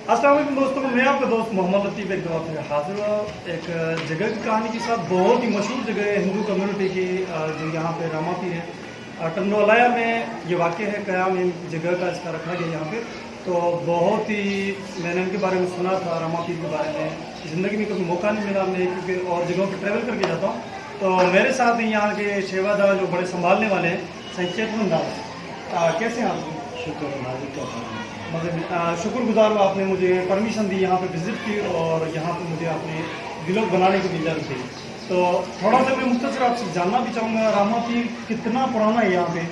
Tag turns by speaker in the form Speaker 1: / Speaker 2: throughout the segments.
Speaker 1: अस्सलाम वालेकुम दोस्तों, मैं आपका दोस्त मोहम्मद लतीफ़ एक दफ़ा फिर हाजिर हुआ एक जगह की कहानी के साथ। बहुत ही मशहूर जगह है हिंदू कम्युनिटी की, जो यहाँ पे रामापीर है। टंडोलाया में ये वाक़ है, क़याम इन जगह का इसका रखा गया यहाँ पे। तो बहुत ही मैंने इनके बारे में सुना था, रामापीर के बारे में। ज़िंदगी में कभी मौका नहीं मिला मैं, क्योंकि और जगहों पर ट्रैवल करके जाता हूँ। तो मेरे साथ ही यहाँ के सेवादार जो बड़े संभालने वाले हैं, संचेतन दास, कैसे हैं आप?
Speaker 2: शुक्र मालिक का करम।
Speaker 1: मतलब शुक्रगुजार हूँ, आपने मुझे परमिशन दी, यहाँ पे विज़िट की और यहाँ पे मुझे आपने व्लॉग बनाने की इजाज़त दी। तो थोड़ा सा मैं मुख्तसर आपसे जानना भी चाहूँगा, रामापीर कितना पुराना है यहाँ पे,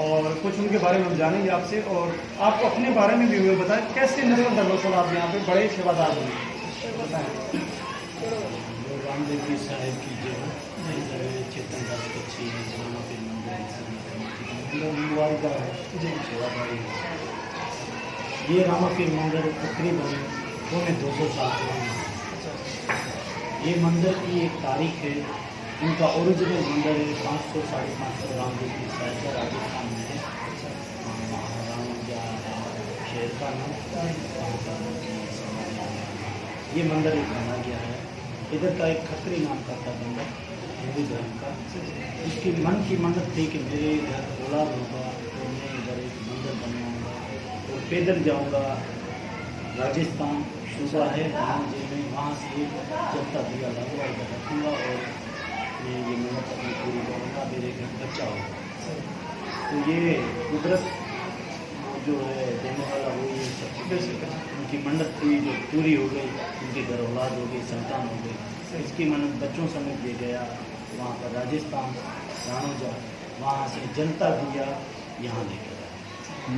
Speaker 1: और कुछ उनके बारे में हम जानेंगे आपसे। और आप अपने बारे में भी हमें बताएं, कैसे नजर दरअसल आप यहाँ पे बड़े सेवादार हैं, बताएँ।
Speaker 2: रामदेव साहेब की जो चेतन दास कच्छी है, रामापीर मंदिर है जी, सेवादारी है। ये रामापीर मंदिर तकरीबन 200 साल पुराना है। ये मंदिर की एक तारीख है, इनका ओरिजिनल मंदिर है 500 साढ़े 500 रामदेव की साहिब का राजस्थान में है। शहर का नाम ये मंदिर एक बना गया है। इधर का एक खत्री नाम का था बंदा, हिंदू धर्म का। उसकी मन की मन्नत थी कि मेरे घर औलाद होगा तो मैं इधर एक मंदिर बनवाऊँगा और पैदल जाऊँगा। राजस्थान सूबा है धाम जी में, वहाँ से चलता दिया लगवा इधर रखूँगा और मैं ये मन्नत अपनी पूरी करूँगा, मेरे घर बच्चा होगा। तो ये कुदरत जो है देने वाला वो ये सब उनकी मन्नत थी जो पूरी हो गई। उनके घर औलाद हो गई, संतान हो गई। इसकी मन्नत बच्चों समेत ले गया वहाँ पर राजस्थान राणोजा, वहाँ से जनता दिया यहाँ लेकर आया।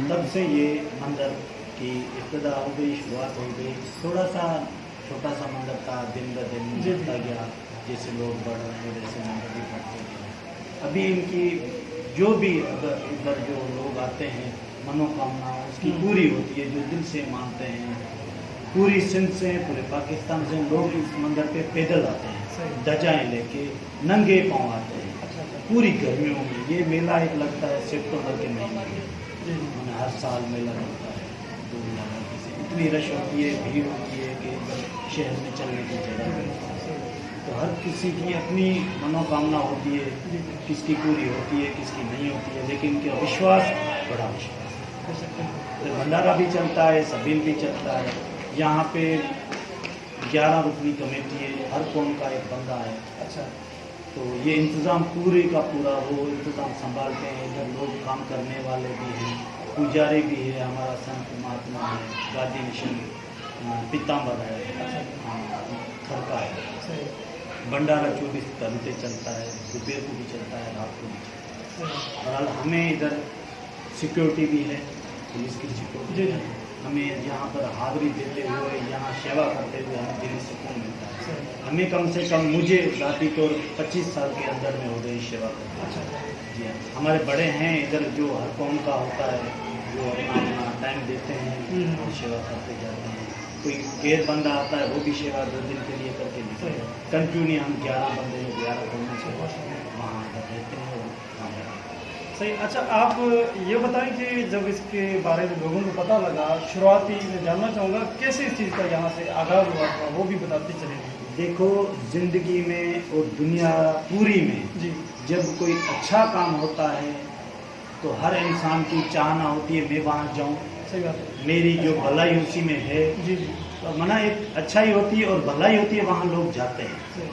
Speaker 2: तब से ये मंदिर की इब्तिदा हो गई, शुरुआत हो गई। थोड़ा सा छोटा सा मंदिर था, दिन ब दिन बढ़ता गया। जैसे लोग बढ़ रहे हैं वैसे मंदिर भी बढ़ते गए। अभी इनकी जो भी इधर जो लोग आते हैं मनोकामना उसकी पूरी होती है, जो दिल से मानते हैं। पूरी सिंध से, पूरे पाकिस्तान से लोग इस मंदिर पे पैदल आते हैं, ध्वजाएं लेके नंगे पाँव आते हैं। पूरी गर्मियों में ये मेला एक लगता है सितंबर के महीने में, हर साल मेला लगता है। 2 महीने से इतनी रश होती है, भीड़ होती है कि शहर में चलने की जगह नहीं। तो हर किसी की अपनी मनोकामना होती है, किसकी पूरी होती है, किसकी नहीं होती है, लेकिन इनका विश्वास बड़ा विश्वास। तो भंडारा भी चलता है, सबील भी चलता है। यहाँ पे 11 रुकनी कमेटी है, हर कौम का एक बंदा है।
Speaker 1: अच्छा,
Speaker 2: तो ये इंतज़ाम पूरे का पूरा वो इंतज़ाम संभालते हैं। इधर लोग काम करने वाले भी हैं, पुजारी भी है, हमारा संत महात्मा है, गादी मिशन पीताम्बर है, खड़का है। भंडारा 24 घंटे चलता है, दोपहर को भी चलता है, रात को भी चलता है। और हमें इधर सिक्योरिटी भी है, पुलिस की सिक्योरिटी है। हमें यहाँ पर हाज़िरी देते हुए, यहाँ सेवा करते हुए हमें दिली सुकून मिलता है। हमें कम से कम, मुझे ज़ाती तौर 25 साल के अंदर में हो गई सेवा करते हैं। जी हाँ, हमारे बड़े हैं इधर जो हर कौम का होता है, जो अपना टाइम देते हैं और सेवा करते जाते हैं। कोई गैर बंदा आता है, वो भी सेवा 2 दिन के लिए करके निकलते हैं। कंटिन्यू हम 11 बंदे 11 कौमों से वहाँ पर रहते हैं और काम करते हैं।
Speaker 1: सही। अच्छा, आप ये बताएं कि जब इसके बारे में लोगों को पता लगा, शुरुआती मैं जानना चाहूँगा कैसे इस चीज़ का यहाँ से आगाज़ हुआ था, वो भी बताते चलेंगे।
Speaker 2: देखो, ज़िंदगी में और दुनिया पूरी में
Speaker 1: जी,
Speaker 2: जब कोई अच्छा काम होता है तो हर इंसान की चाहना होती है मैं वहाँ जाऊँ,
Speaker 1: सही बात है,
Speaker 2: मेरी जो भलाई उसी में है।
Speaker 1: जी जी,
Speaker 2: तो मना एक अच्छाई होती है और भलाई होती है, वहाँ लोग जाते हैं।
Speaker 1: सही।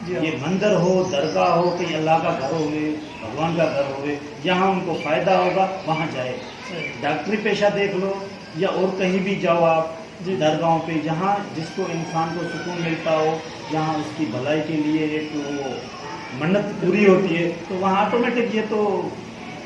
Speaker 1: जी हाँ,
Speaker 2: ये मंदिर हो, दरगाह हो, कहीं अल्लाह का घर होवे, भगवान का घर होवे, जहाँ उनको फ़ायदा होगा वहाँ जाए।
Speaker 1: सही।
Speaker 2: डॉक्टरी पेशा देख लो या और कहीं भी जाओ आप, दरगाहों पे जहाँ जिसको इंसान को सुकून मिलता हो, जहाँ उसकी भलाई के लिए एक वो मन्नत पूरी होती है, तो वहाँ ऑटोमेटिक ये तो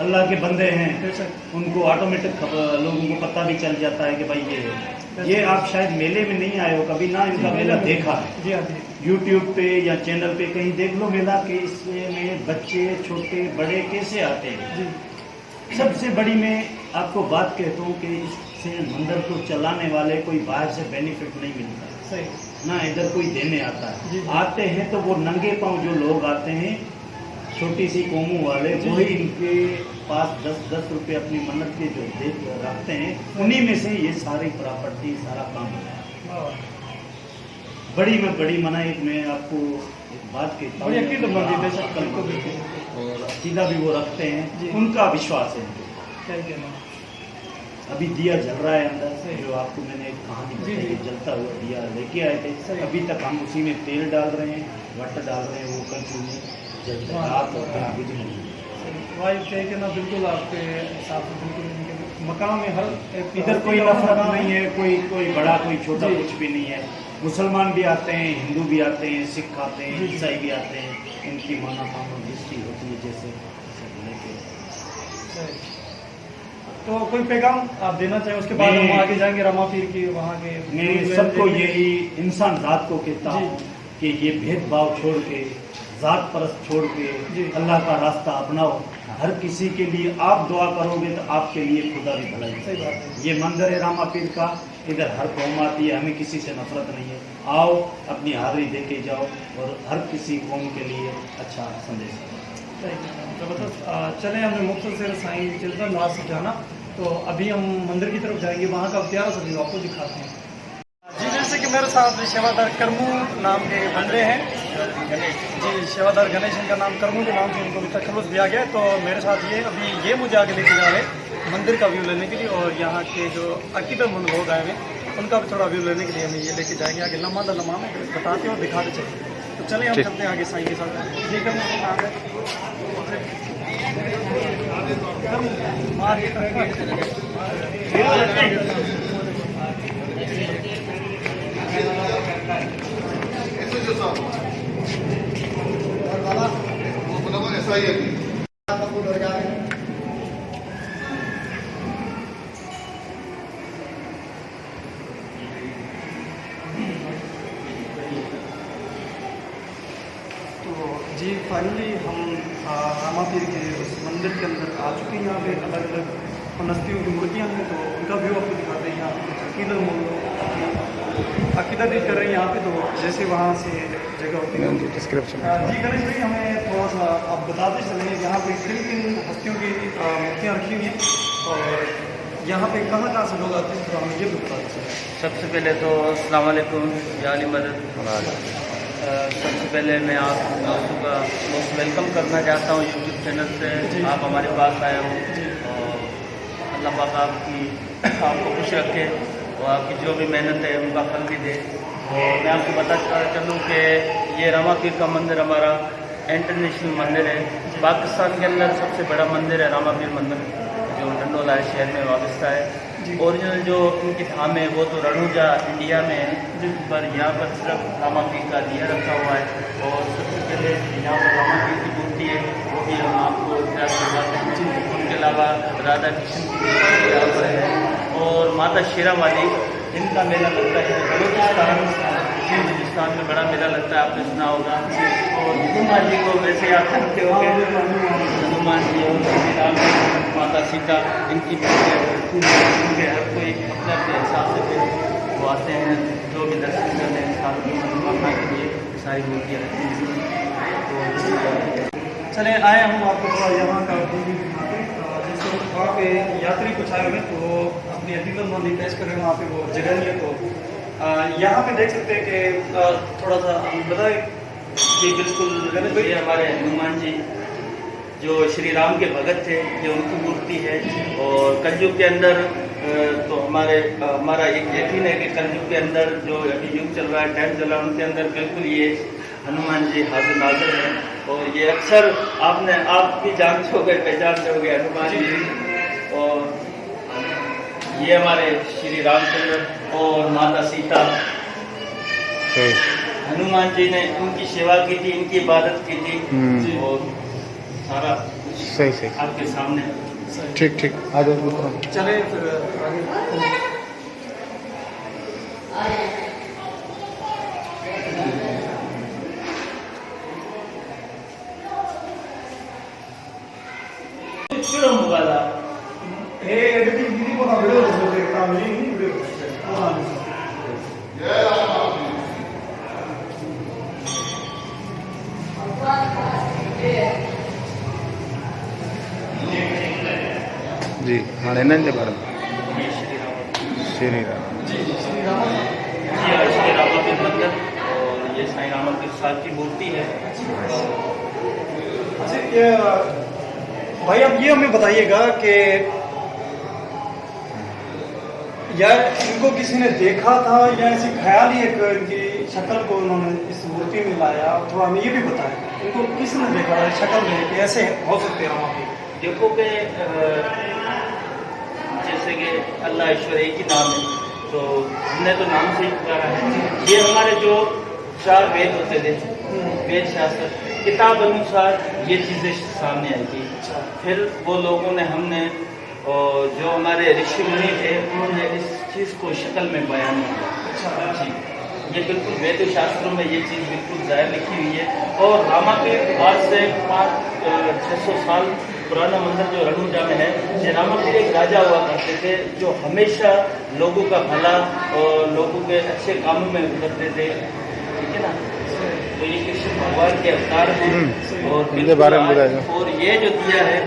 Speaker 2: अल्लाह के बंदे हैं, उनको ऑटोमेटिक लोगों को पता भी चल जाता है कि भाई ये है। ये आप शायद मेले में नहीं आए हो कभी ना, इनका मेला देखा है।
Speaker 1: जी हाँ,
Speaker 2: यूट्यूब पे या चैनल पे कहीं देख लो मेला के, इसमें बच्चे छोटे बड़े कैसे आते हैं।
Speaker 1: जी,
Speaker 2: सबसे बड़ी मैं आपको बात कहता हूँ कि इससे मंदिर को चलाने वाले कोई बाहर से बेनिफिट नहीं मिलता,
Speaker 1: सही
Speaker 2: ना इधर कोई देने आता
Speaker 1: जी।
Speaker 2: है। आते हैं तो वो नंगे पाँव जो लोग आते हैं, छोटी सी कौमों वाले, वही इनके पास 10-10 रुपये अपनी मन्नत के जो दे रखते हैं, उन्हीं में से ये सारी प्रॉपर्टी सारा काम होता है। बड़ी में बड़ी मना एक मैं आपको एक बात कहता हूँ, और अकीदा भी वो रखते हैं, उनका विश्वास है।
Speaker 1: क्या कहना,
Speaker 2: अभी दिया जल रहा है अंदर से, जो आपको मैंने एक कहानी बताई, जलता हुआ दिया लेके आए थे, अभी तक हम उसी में तेल डाल रहे हैं, वट डाल रहे हैं, वो कंटिन्यू जलते हैं, रात और दिन अभी भी
Speaker 1: वाइफ कह के ना बिल्कुल आपके हिसाब से बिल्कुल मकाम में हर
Speaker 2: इधर कोई नफरत नहीं है, कोई बड़ा कोई छोटा कुछ भी नहीं है। मुसलमान भी आते हैं, हिंदू भी आते हैं, सिख आते हैं, ईसाई भी आते हैं, इनकी मनोकामना दृष्टि होती है जैसे लेके।
Speaker 1: तो कोई पैगाम आप देना चाहें, उसके बाद हम आगे जाएंगे रामा पीर की वहाँ के।
Speaker 2: मैं सबको यही इंसान जात को कहता हूँ कि ये भेदभाव छोड़ के, जात परस्त छोड़ के अल्लाह का रास्ता अपनाओ। हर किसी के लिए आप दुआ करोगे तो आपके लिए खुदा भी भलाई।
Speaker 1: सही बात है।
Speaker 2: ये मंदिर है रामा पीर का, इधर हर कौम आती है, हमें किसी से नफरत नहीं है। आओ अपनी हाजिरी दे के जाओ और हर किसी कौम के लिए अच्छा संदेश दो।
Speaker 1: जबरदस्त। चले हमने मुख्तसर साईं चिल्ड्रन नवाज से जाना, तो अभी हम मंदिर की तरफ जाएंगे, वहाँ का प्यारा सा व्यू आपको दिखाते हैं। जी, जैसे कि मेरे साथ सेवादार करमू नाम के बंदे हैं जी, सेवादार गणेश इनका नाम, करमू के नाम से इनको भी तखल्लुस दिया गया है। तो मेरे साथ ये मुझे आगे लेके जा रहे हैं मंदिर का व्यू लेने के लिए, और यहाँ के जो अकीदतमंद लोग आए हुए उनका भी थोड़ा व्यू लेने के लिए हमें ये लेके जाएंगे आगे। लम्हा में बताते और दिखाते चलिए। तो चलिए हम चलते हैं आगे साईं के साथ। जी
Speaker 3: ऐसा ही है।
Speaker 1: जी फाइनली हम रामा पीर के उस मंदिर के अंदर आ चुके हैं। यहाँ पे अलग अलग हस्तियों की मूर्तियाँ हैं, तो उनका व्यू आपको दिखाते हैं। यहाँ पे अकीदत भी कर रहे हैं यहाँ पे, तो जैसे वहाँ से जगह होती है डिस्क्रिप्शन। जी गणेश भाई, हमें थोड़ा सा आप बताते चलेंगे, यहाँ पे किन किन हस्तियों की मूर्तियाँ रखी हुई हैं, और यहाँ पे कहाँ से लोग आते हैं, तो हमें ये भी बताते चलें।
Speaker 4: सबसे पहले तो अस्सलाम वालेकुम या अली मदद। सबसे पहले मैं आपका मोस्ट वेलकम करना चाहता हूँ यूट्यूब चैनल से। आप हमारे पास आए हो, और अल्लाह पाक आपको खुश रखे और आपकी जो भी मेहनत है उनका फल भी दे। और मैं आपको बताता चलूँ कि ये रामा पीर का मंदिर हमारा इंटरनेशनल मंदिर है। पाकिस्तान के अंदर सबसे बड़ा मंदिर है रामा पीर मंदिर, जो टंडोला शहर में वाबस्ता है। ओरिजिनल जो इनकी धाम है वो तो रणुजा इंडिया में है, पर यहाँ पर सिर्फ रामा पीर का दिया रखा हुआ है। और सबसे पहले यहाँ पर रामा पीर की मूर्ति है, वो भी हम आपको करवाते हैं। उनके अलावा राधा कृष्ण की मूर्ति यहाँ पर है, और माता शेरा वाली, इनका मेला लगता है बलूचिस्तान में बड़ा मेला लगता है, आपने सुना होगा। और हनुमान जी को वैसे आप जानते होंगे, हनुमान जी और राम, माता सीता, इनकी उनके हर कोई अपने अपने हिसाब से फिर वो आते हैं, जो भी दर्शन करते हैं साथ में मनोकामना के लिए सारी मूर्तियाँ रहती हैं। तो
Speaker 1: चले आए हम आपको थोड़ा यहाँ का भी दिखाते हैं। जैसे वहाँ पे यात्री कुछ आए हुए तो अपनी अकीदतमंदी पेश कर रहे हैं, वहाँ पे वो जगह नहीं है। तो यहाँ पे देख सकते हैं कि थोड़ा सा बताए
Speaker 4: जी बिल्कुल। ये हमारे हनुमान जी जो श्री राम के भगत थे, ये उनकी मूर्ति है। और कलयुग के अंदर तो हमारा एक यकीन है कि कलयुग के अंदर जो अभी युग चल रहा है, टाइम चल रहा है, उनके अंदर बिल्कुल ये हनुमान जी हाजिर नाजिर हैं। और ये अक्सर आप भी जानते होंगे, पहचानते होंगे हनुमान जी। और ये हमारे श्री रामचंद्र और माता सीता, हनुमान जी ने उनकी सेवा की थी, इनकी इबादत की थी, और सारा
Speaker 3: सही
Speaker 4: आपके सामने।
Speaker 3: ठीक आगे
Speaker 1: चले फिर आगे। एडिटिंग दीदी को ना वीडियो देखता हूं, नहीं वीडियो
Speaker 3: हाँ इन्हनि जे बारे में
Speaker 4: ये श्री रामापीर
Speaker 3: श्री राम
Speaker 1: जी श्री रामा
Speaker 4: जी हाँ, श्री रामापीर मंदिर और ये साईं रामापीर साहब की मूर्ति है।
Speaker 1: अच्छा ये भाई अब ये हमें बताइएगा कि यार इनको किसी ने देखा था या ऐसी ख्याल ही एक इनकी शक्ल को उन्होंने इस मूर्ति में लाया, थोड़ा हमें ये भी बताएं इनको किसने देखा था शक्ल में कि ऐसे हो सकते हैं वहाँ पे?
Speaker 4: देखो कि जैसे कि अल्लाह ईश्वर एक ही नाम है, तो हमने तो नाम से ही पुकारा है। ये हमारे जो 4 वेद होते थे, वेद शास्त्र किताब अनुसार ये चीज़ें सामने आई थी। फिर वो लोगों ने हमने और जो हमारे ऋषि मुनि थे उन्होंने इस चीज़ को शक्ल में बयान किया। जी ये बिल्कुल वेद शास्त्रों में ये चीज़ बिल्कुल ज़ाहिर लिखी हुई है। और रामापीर आज से 500-600 साल पुराना मंदिर जो रणुजा में है, ये रामापीर एक राजा हुआ करते थे जो हमेशा लोगों का भला और लोगों के अच्छे कामों में उतरते थे, ठीक है ना। तो ये कृष्ण भगवान के अवतार हैं और
Speaker 3: इनके बारे में बताइए।
Speaker 4: और ये जो दिया है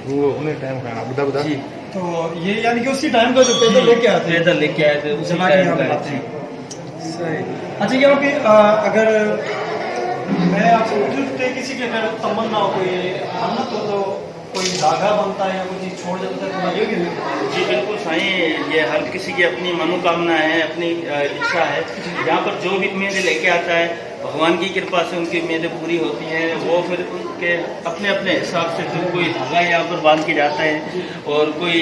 Speaker 3: वो उन्हें टाइम का बुधा बुधा
Speaker 4: जी,
Speaker 1: तो ये यानी कि उसी टाइम का जो पैदल लेके आते हैं,
Speaker 4: पैदल लेके आए थे उसी
Speaker 1: जला के
Speaker 4: टाइम
Speaker 1: यहाँ
Speaker 4: का
Speaker 1: पे
Speaker 4: है।
Speaker 1: लाते हैं। सही। अच्छा यहाँ पे अगर मैं आपसे पूछूं कि किसी की अगर तमन्ना हो, कोई मन्नत हो, तो कोई धागा बनता है या कोई चीज़ छोड़ जाता है, तो ये भी नहीं?
Speaker 4: जी बिल्कुल साईं, ये हर किसी की अपनी मनोकामना है, अपनी इच्छा है। यहाँ पर जो भी उम्मीदें लेके आता है भगवान की कृपा से उनकी उम्मीदें पूरी होती हैं। वो फिर उनके अपने अपने हिसाब से फिर कोई धागा यहाँ पर बांध के जाता है और कोई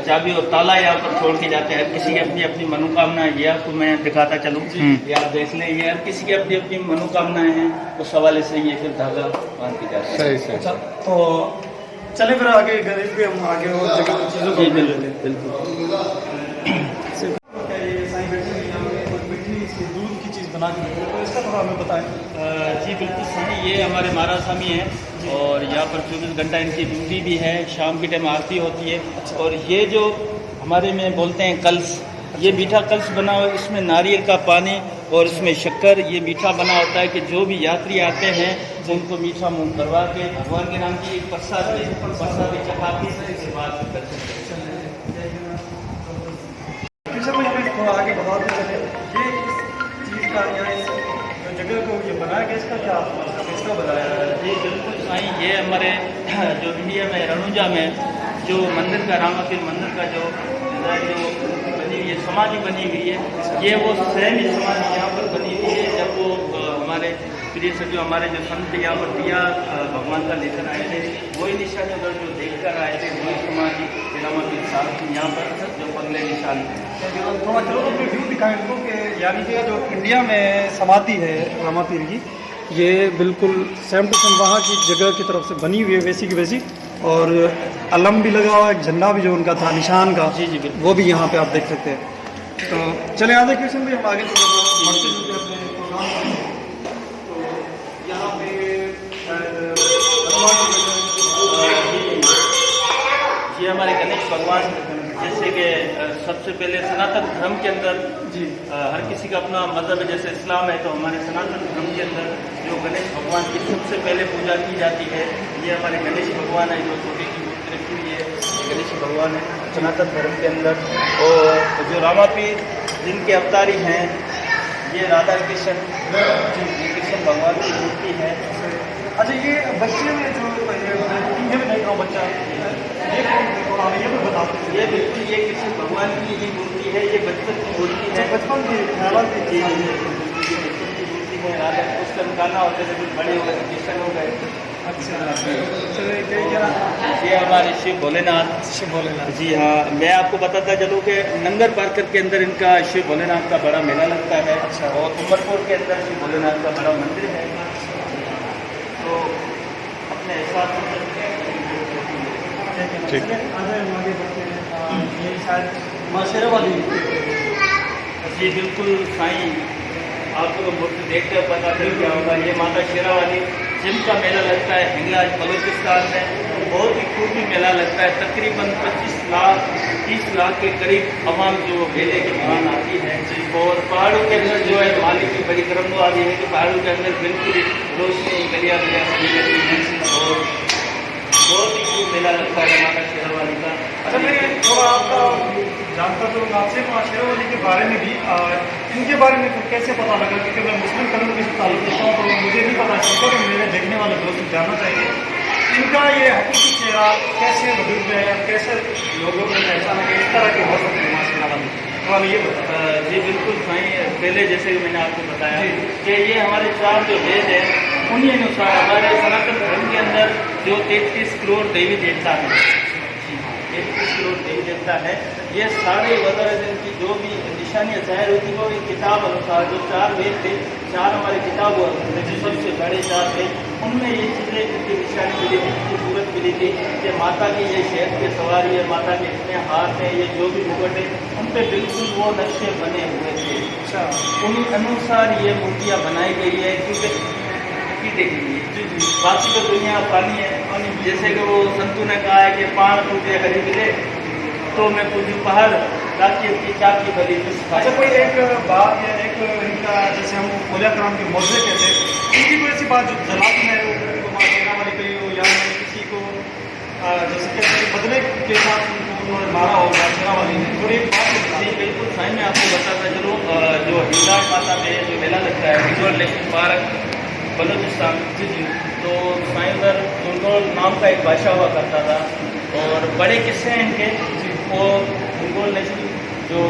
Speaker 4: चाबी और ताला यहाँ पर छोड़ के जाते हैं। किसी की अपनी अपनी मनोकामना है, ये आपको मैं दिखाता चलूँ, ये आप देख लें। ये हर किसी की अपनी अपनी मनोकामनाएं हैं, उस हवाले से ये फिर धागा बांध के जाता है।
Speaker 3: सही सही।
Speaker 1: अच्छा तो चले फिर आगे गणेश भी हम आगे और जगह की चीज़ों को
Speaker 4: जी
Speaker 1: मिल लेते हैं।
Speaker 4: बिल्कुल।
Speaker 1: क्या ये साईं बैठे हैं यहाँ पे कुछ मीठी इसकी दूध की चीज़ बना के देते हैं, तो इसका थोड़ा हमें बताएं।
Speaker 4: जी बिल्कुल सही, ये हमारे महाराज स्वामी हैं और यहाँ पर 24 घंटा इनकी ड्यूटी भी है। शाम की टाइम आरती होती है। और ये जो हमारे में बोलते हैं कलश, ये मीठा कलश बना हुआ है, इसमें नारियल का पानी और इसमें शक्कर, ये मीठा बना होता है कि जो भी यात्री आते हैं उनको मीठा मुँह करवा के भगवान के नाम की एक प्रसाद भी चढ़ा के इसके बाद दर्शन करते हैं।
Speaker 1: कृष्ण भाई हमें थोड़ा आगे बढ़ाते चले, ये इस चीज़ का या इस जगह को ये बनाया गया, इसका क्या मतलब इसका बनाया है?
Speaker 4: जी बिल्कुल साईं, ये हमारे जो इंडिया में रणुजा में जो मंदिर का रामापीर मंदिर का जो बनी हुई है, समाधि बनी हुई है, ये वो सेम ही समाधि यहाँ पर बनी हुई है। जब वो हमारे प्रिय से जो हमारे जो संत यहाँ पर दिया भगवान का लेकर आए थे, वही निशान अगर जो देख कर आए थे, वही समाधि रामापीर साहब की यहाँ पर जो पगले निशान
Speaker 1: थोड़ा चलो तो अपने व्यू दिखाएं इनको कि यानी कि जो इंडिया में समाधि है रामापीर की, ये बिल्कुल सेम टू सेम वहाँ की जगह की तरफ से बनी हुई है, वैसी की वैसी। और अलम भी लगा हुआ है, झंडा भी जो उनका था निशान का,
Speaker 4: जी जी बिल्कुल,
Speaker 1: वो भी यहाँ पे आप देख सकते हैं। तो चले आते कृष्ण भी हम आगे बढ़ते चलते अपने प्रोग्राम में। तो यहाँ पे
Speaker 4: ये हमारे गणेश भगवान, जैसे कि सबसे पहले सनातन धर्म के अंदर
Speaker 1: जी
Speaker 4: हर किसी का अपना मज़हब है। जैसे इस्लाम है तो हमारे सनातन धर्म के अंदर जो गणेश भगवान की सबसे पहले पूजा की जाती है, ये हमारे गणेश भगवान है, जो छोटी की मूर्ति रखी हुई है, गणेश भगवान है सनातन धर्म के अंदर। और जो रामापीर जिनके अवतारी हैं, ये राधा कृष्ण, ये कृष्ण भगवान की मूर्ति है।
Speaker 1: अच्छा ये बच्चे में जो ये भी देख रहा हूँ बच्चा, ये थोड़ा हमें ये भी बताते हैं।
Speaker 4: ये बिल्कुल ये कृष्ण भगवान की ही मूर्ति है, ये बचपन की मूर्ति है।
Speaker 1: बचपन की ख्याल की
Speaker 4: जी जी, ये बचपन की मूर्ति है। राधा उसका गाना होते थे, कुछ बड़े हो गए, कृष्ण हो गए।
Speaker 1: अच्छा चलिए क्या
Speaker 4: ये हमारे शिव भोलेनाथ।
Speaker 1: शिव भोलेनाथ
Speaker 4: जी हाँ, मैं आपको बताता चलूँ कि नंगर पार्कर के अंदर इनका शिव भोलेनाथ का बड़ा मेला लगता है।
Speaker 1: अच्छा।
Speaker 4: और उमरपुर के अंदर शिव भोलेनाथ का बड़ा मंदिर है। तो अपने हिसाब से
Speaker 3: ठीक।
Speaker 1: आगे बढ़ते हैं। ये शायद माँ शेरावाली।
Speaker 4: जी बिल्कुल साईं, आपको मूर्ति देख कर पता चल गया होगा, ये माता शेरावाली जिनका मेला लगता है हिंगलाज बलूचिस्तान में। बहुत ही खूबी मेला लगता है। तकरीबन 25 लाख 30 लाख के करीब आवाम जो मेले के दौरान आती है। और पहाड़ों के अंदर जो है मालिक की बड़ी करमवादी है कि पहाड़ों के अंदर बिल्कुल रोशनी गलियाँ गलियाँ सही रहती हैं। और बहुत ही खूब मेला लगता है माता शेरावाली का।
Speaker 1: अच्छा, मैं थोड़ा आपका जानता तो आपसे शेरावाली के बारे में भी इनके बारे में तो कैसे पता लगा, क्योंकि मैं मुस्लिम कम्युनिटी से ताल्लुक़ रखता हूँ तो मुझे भी पता चलता, तो मेरे देखने वाले दोस्त जानना चाहिए इनका ये हकीकी चेहरा कैसे वजूद में है, कैसे लोगों को पहचाना कि इस तरह के हो सकते हैं शेरावाली वाली, ये बताया।
Speaker 4: जी बिल्कुल भाई, पहले जैसे कि मैंने आपको बताया कि ये हमारे 4 जो वेद हैं उन्हीं अनुसार हमारे सनातन धर्म के अंदर जो 33 करोड़ देवी देवता है, 33 करोड़ देवी देवता है, ये सारे वगैरह जिनकी जो भी निशानियाँ जाहिर होती है वो एक किताब अनुसार जो 4 वेद थे, 4 हमारे किताब जो सबसे बड़े 4 वेद, उनमें ये चीज़ें इनकी निशानी मिली थी, इनकी सूरत मिली थी कि माता की ये शेर की सवारी है, माता के इतने हाथ हैं, ये जो भी मुकुट है उन पर बिल्कुल वो नक्शे बने हुए थे।
Speaker 1: अच्छा,
Speaker 4: उन्हीं अनुसार ये मूर्तियाँ बनाई गई है, क्योंकि देखेंगे बाकी तो दुनिया पानी है, जैसे कि वो संतू ने कहा है कि 5 रुपये खरीद मिले तो मैं पूछूँ पहाड़ राखी की चाकी बली।
Speaker 1: अच्छा, कोई एक बात या एक इनका जैसे हम मौलिया कराम के मौजे कहते हैं, इनकी कोई ऐसी बात जो जलाती है वो माँ शेरावाली कही हो या किसी को जैसे कहते हैं बदले के साथ उन्होंने मारा हो शेरावाली ने, थोड़ी एक बात
Speaker 4: जी बिल्कुल भाई, मैं आपको बताता चलूँ जो हिंगलाज माता में जो मेला लगता है हिंगोल नेशनल पार्क बलूचिस्तान, जी तो साईं उधर हिंगोल नाम का एक बादशाह हुआ करता था, और बड़े किस्से हैं इनके। वो हिंगोल नेशनल जो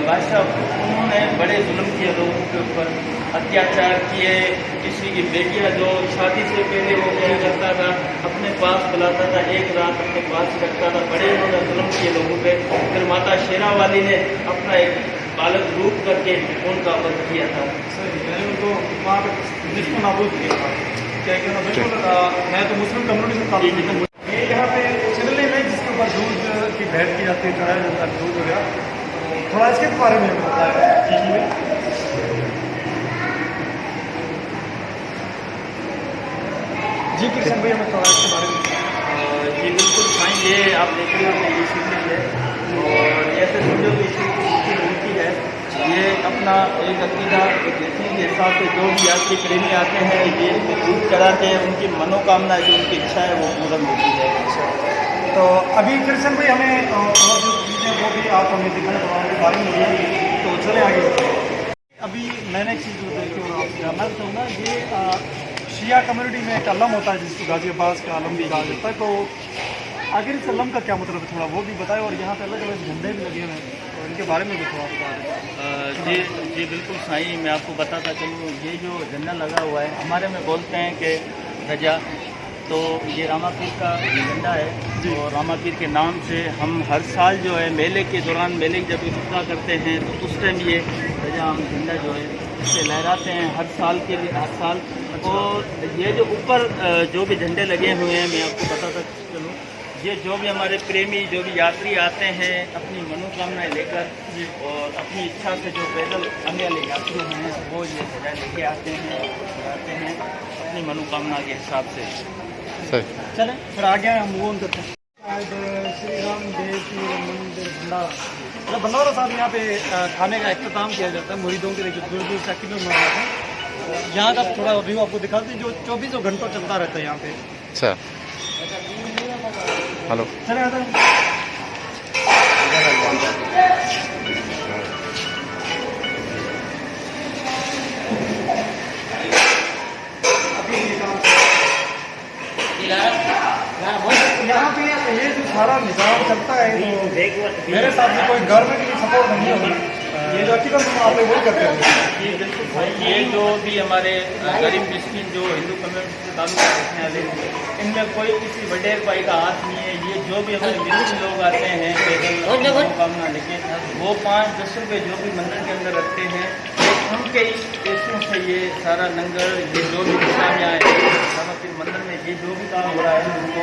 Speaker 4: बादशाह उन्होंने बड़े जुल्म किए लोगों के ऊपर, अत्याचार किए, किसी की बेटियां जो शादी से पहले वो क्या करता था अपने पास बुलाता था, एक रात अपने पास रखता था, बड़े उन्होंने जुल्म किए लोगों पे। फिर माता शेरावाली ने अपना एक बालक रूप करके उनका वध किया था।
Speaker 1: सही, मैंने उनको वहाँ पर जिसको नाबूद किया था क्या कहना। बिल्कुल, मैं तो मुस्लिम कम्युनिटी से ताल्लुक़ रखता हूँ। ये यहाँ पे चलने में जिसके ऊपर दूध की भेंट की जाती है, चढ़ाया जाता है दूध वगैरह, थोड़ा इसके बारे में बताया जी किशन भाई, हमें थोड़ा इसके बारे में।
Speaker 4: जी बिल्कुल भाई, ये आप देख रहे हो ये शिवलिंग है, और ऐसे समझो कि शिव की मूर्ति है, ये अपना एक अकीदा एक यकीन के हिसाब से जो भी यात्री प्रेमी आते हैं ये दूध चढ़ाते हैं, उनकी मनोकामना जो उनकी इच्छा है वो पूर्ण होती है।
Speaker 1: तो अभी कृष्ण भाई हमें और जो चीज़ें वो भी आप हमें दिखाने के बारे में बताएंगे, तो चले आगे। अभी मैंने एक चीज़ देखी और आपसे जानना चाहूँगा, ये शिया कम्युनिटी में एक अलम होता है जिसको गाजियाबाद का अलम भी कहा जाता है, तो आखिर इस अलम का क्या मतलब है थोड़ा वो भी बताएं, और यहाँ पे अलग अलग झंडे भी लगे हुए हैं तो इनके बारे में भी थोड़ा बता दें।
Speaker 4: जी बिल्कुल साईं, मैं आपको बताता चलूँ, ये जो झंडा लगा हुआ है हमारे में बोलते हैं कि ध्वजा, तो ये रामापीर का झंडा है, और रामापीर के नाम से हम हर साल जो है मेले के दौरान मेले जब इफ्तार करते हैं तो उस टाइम ये ध्वजा हम झंडा जो है इसे लहराते हैं हर साल के लिए, हर साल। और ये जो ऊपर जो भी झंडे लगे हुए हैं मैं आपको बताता चलूँ, ये जो भी हमारे प्रेमी जो भी यात्री आते हैं अपनी मनोकामनाएं लेकर और अपनी इच्छा से जो पैदल आने वाले यात्री हैं वो ये ध्वजा लेके आते हैं अपनी मनोकामना के हिसाब से।
Speaker 3: सही,
Speaker 1: चलें फिर आगे हम वो करते हैं। श्री राम देव की मंदिर भंडारा, भंडारा साहब यहाँ पे खाने का अख्ताम किया जाता है मुरीदों के लिए जो दूर दूर से किलोमीटर में आते हैं। यहाँ का थोड़ा व्यू आपको दिखाते हैं जो 24 घंटों चलता रहता है यहाँ पे।
Speaker 3: अच्छा, हेलो,
Speaker 1: चले आते हैं। यहाँ पे ये जो सारा निज़ाम चलता है तो मेरे साथ में कोई गवर्नमेंट की सपोर्ट नहीं होगी, ये जो अकीदत में आप लोग वही करते हैं।
Speaker 4: ये बिल्कुल भाई, ये जो भी हमारे गरीब मिस्किन जो हिंदू कम्युनिटी से ताल्लुक रखने वाले इनमें कोई किसी वडेर भाई का हाथ नहीं है। ये जो भी हमारे मिस्किन लोग आते हैं पैदल मनोकामना लेके वो 5-10 रुपये जो भी मंदिर के अंदर रखते हैं उनके पैसों से ये सारा लंगर ये जो भी इस्लामिया है फिर मंदिर में ये जो भी काम हो रहा है उनको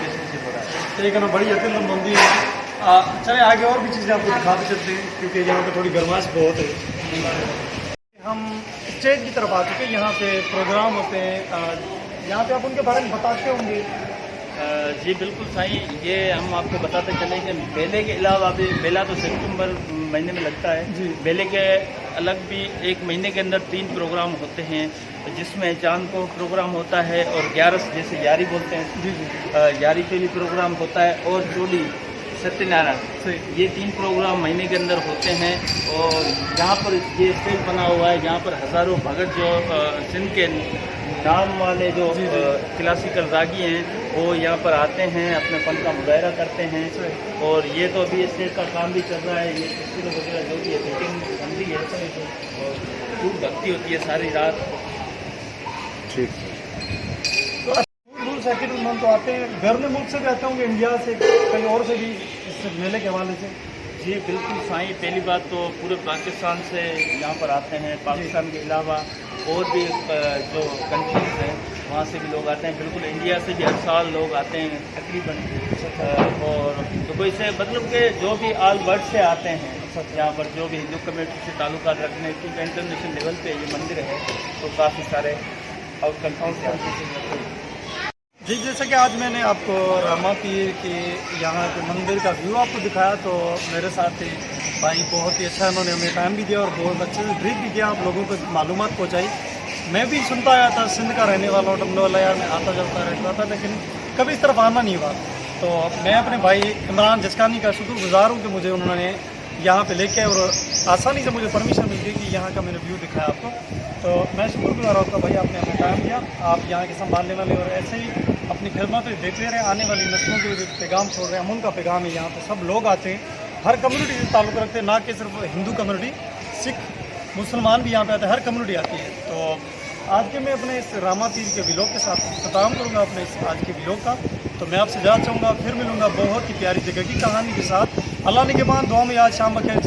Speaker 4: पैसों से हो रहा है।
Speaker 1: तो ये कहना बड़ी अतिलंबंदी है। चले आगे और भी चीज़ें आपको दिखाते चलते हैं क्योंकि यहाँ पे थोड़ी गर्माश बहुत है। हम स्टेज की तरफ आ चुके हैं, यहाँ पे प्रोग्राम होते हैं, यहाँ पे आप उनके बारे में बताते होंगे
Speaker 4: जी बिल्कुल साईं, ये हम आपको बताते चलें कि बेले के अलावा अभी बेला तो सितंबर महीने में लगता है
Speaker 1: जी।
Speaker 4: बेले के अलग भी एक महीने के अंदर 3 प्रोग्राम होते हैं, जिसमें चांद को प्रोग्राम होता है और 11 जैसे यारी बोलते हैं
Speaker 1: जी जी
Speaker 4: यारी पे भी प्रोग्राम होता है और चोली सत्यनारायण, ये 3 प्रोग्राम महीने के अंदर होते हैं। और यहाँ पर ये स्टेज बना हुआ है, जहाँ पर हज़ारों भगत जो सिंध के नाम वाले जो क्लासिकल रागी हैं वो यहाँ पर आते हैं, अपने फन का मुजाहरा करते हैं। और ये तो अभी स्टेज का काम भी चल रहा है, ये तस्वीरें वगैरह जो भी है फिटिंग बन रही है और खूब भक्ति होती है सारी रात।
Speaker 3: ठीक।
Speaker 1: दूर से आखिर मेहमान तो आते हैं, घर में मुल्क से भी आते होंगे, इंडिया से कहीं और से भी इस मेले के हवाले से।
Speaker 4: जी बिल्कुल साईं, पहली बात तो पूरे पाकिस्तान से यहाँ पर आते हैं, पाकिस्तान के अलावा और भी जो कंट्रीज हैं वहाँ से भी लोग आते हैं। बिल्कुल इंडिया से भी हर साल लोग आते हैं तकरीबन, और दुबई से मतलब कि जो भी ऑल वर्ल्ड से आते हैं यहाँ पर, जो भी हिंदू कम्युनिटी से ताल्लुकात रखने क्योंकि इंटरनेशनल लेवल पे ये मंदिर है तो काफ़ी सारे आउट कंट्री से आते हैं।
Speaker 1: जी, जैसा कि आज मैंने आपको रामा पीर के यहाँ के मंदिर का व्यू आपको दिखाया, तो मेरे साथ ही भाई बहुत ही अच्छा उन्होंने हमें टाइम भी दिया और बहुत अच्छे से ब्रीफ भी किया, आप लोगों को मालूमात पहुँचाई। मैं भी सुनता आया था, सिंध का रहने वाला हूँ, टमनोवाला में आता जाता रहता था, लेकिन कभी इस तरफ आना नहीं हुआ। तो मैं अपने भाई इमरान जसकानी का शुक्रगुजार हूँ कि मुझे उन्होंने यहाँ पे लेके और आसानी से मुझे परमिशन मिल गई कि यहाँ का मैंने व्यू दिखाया आपको। तो मैं शुक्रगुजार आपका भाई, आपने हमें टाइम दिया, आप यहाँ के संभालने वाले और ऐसे ही अपनी खिदमत देते रहे, आने वाली नस्लों को भी पैगाम छोड़ रहे हैं। हम उनका पैगाम है, यहाँ पे सब लोग आते हैं, हर कम्युनिटी से ताल्लुक़ रखते हैं, ना कि सिर्फ हिंदू कम्युनिटी, सिख मुसलमान भी यहाँ पे आते हैं, हर कम्युनिटी आती है। तो आज के मैं अपने इस रामा पीर के व्लॉग के साथ खत्म करूँगा अपने इस आज के व्लॉग का। तो मैं आपसे जाना चाहूँगा, फिर मिलूँगा बहुत ही प्यारी जगह की कहानी के साथ। अल्लाह ने के बाद दुआ में आज शाम बखैर।